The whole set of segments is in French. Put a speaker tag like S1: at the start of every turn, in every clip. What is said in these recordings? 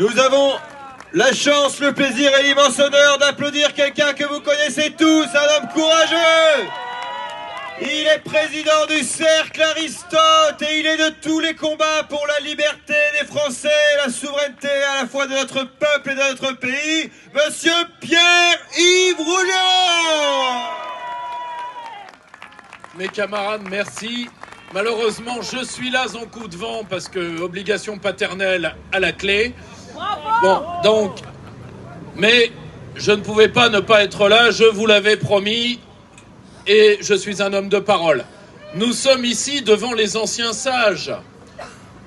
S1: Nous avons la chance, le plaisir et l'immense honneur d'applaudir quelqu'un que vous connaissez tous, un homme courageux. Il est président du Cercle Aristote et il est de tous les combats pour la liberté des Français et la souveraineté à la fois de notre peuple et de notre pays, Monsieur Pierre-Yves Rougeron.
S2: Mes camarades, merci. Malheureusement, je suis là en coup de vent parce que obligation paternelle à la clé. Bon, donc, mais je ne pouvais pas ne pas être là, je vous l'avais promis, et je suis un homme de parole. Nous sommes ici devant les anciens sages,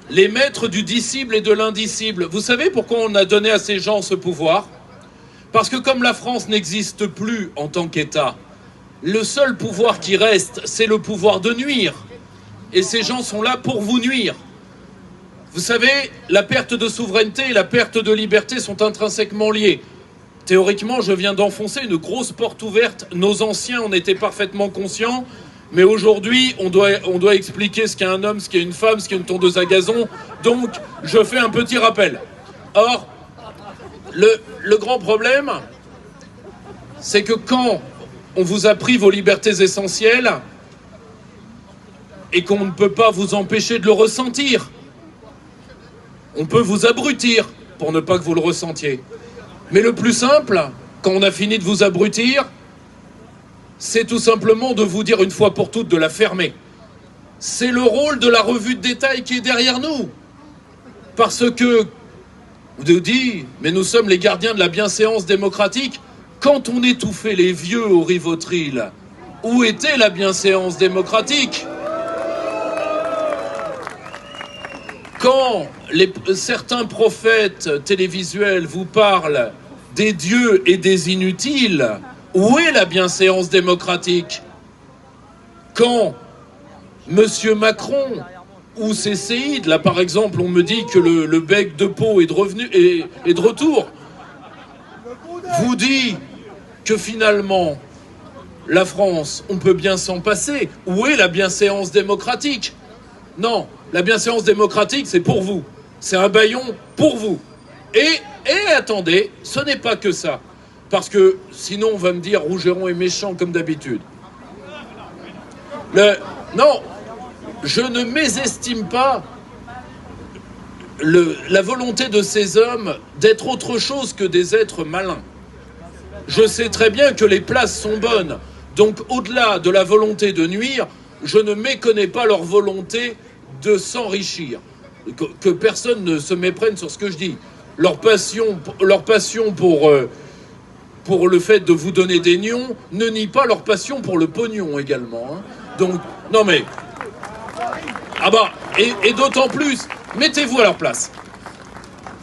S2: les maîtres du disciple et de l'indicible. Vous savez pourquoi on a donné à ces gens ce pouvoir? Parce que comme la France n'existe plus en tant qu'État, le seul pouvoir qui reste, c'est le pouvoir de nuire. Et ces gens sont là pour vous nuire. Vous savez, la perte de souveraineté et la perte de liberté sont intrinsèquement liées. Théoriquement, je viens d'enfoncer une grosse porte ouverte. Nos anciens en étaient parfaitement conscients. Mais aujourd'hui, on doit expliquer ce qu'est un homme, ce qu'est une femme, ce qu'est une tondeuse à gazon. Donc, je fais un petit rappel. Or, le grand problème, c'est que quand on vous a pris vos libertés essentielles et qu'on ne peut pas vous empêcher de le ressentir, on peut vous abrutir pour ne pas que vous le ressentiez. Mais le plus simple, quand on a fini de vous abrutir, c'est tout simplement de vous dire une fois pour toutes de la fermer. C'est le rôle de la revue de détail qui est derrière nous. Parce que, on nous dit, mais nous sommes les gardiens de la bienséance démocratique. Quand on étouffait les vieux au Rivotril, où était la bienséance démocratique ? Quand certains prophètes télévisuels vous parlent des dieux et des inutiles, où est la bienséance démocratique? Quand M. Macron ou ses séides, là par exemple on me dit que le bec de Pau est de retour, vous dit que finalement la France, on peut bien s'en passer, où est la bienséance démocratique? Non, la bienséance démocratique, c'est pour vous. C'est un bâillon pour vous. Et attendez, ce n'est pas que ça. Parce que sinon, on va me dire Rougeron est méchant comme d'habitude. Non, je ne mésestime pas la volonté de ces hommes d'être autre chose que des êtres malins. Je sais très bien que les places sont bonnes. Donc, au-delà de la volonté de nuire, je ne méconnais pas leur volonté de s'enrichir. Que personne ne se méprenne sur ce que je dis. Leur passion pour le fait de vous donner des nions ne nie pas leur passion pour le pognon également. Hein. Donc, non mais... Ah bah, et d'autant plus, mettez-vous à leur place.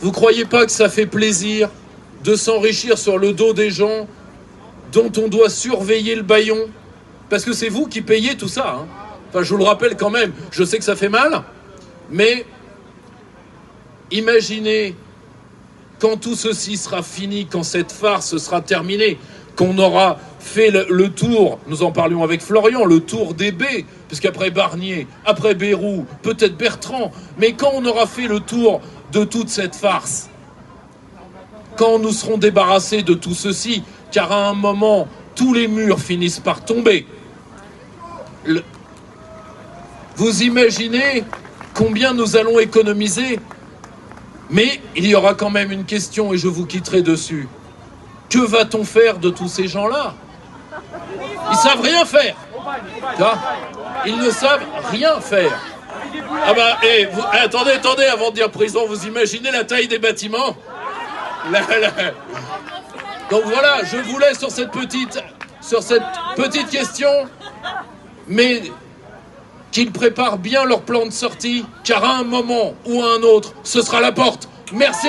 S2: Vous croyez pas que ça fait plaisir de s'enrichir sur le dos des gens dont on doit surveiller le bâillon? Parce que c'est vous qui payez tout ça. Hein. Enfin, je vous le rappelle quand même, je sais que ça fait mal, mais imaginez quand tout ceci sera fini, quand cette farce sera terminée, qu'on aura fait le tour, nous en parlions avec Florian, le tour des baies, puisqu'après Barnier, après Bayrou, peut-être Bertrand, mais quand on aura fait le tour de toute cette farce, quand nous serons débarrassés de tout ceci, car à un moment, tous les murs finissent par tomber. Vous imaginez combien nous allons économiser? Mais il y aura quand même une question et je vous quitterai dessus. Que va-t-on faire de tous ces gens-là? Ils savent rien faire. Ils ne savent rien faire. Ah bah, attendez, avant de dire prison, vous imaginez la taille des bâtiments? Donc voilà, je vous laisse sur cette petite question, mais qu'ils préparent bien leur plan de sortie, car à un moment ou à un autre, ce sera la porte. Merci.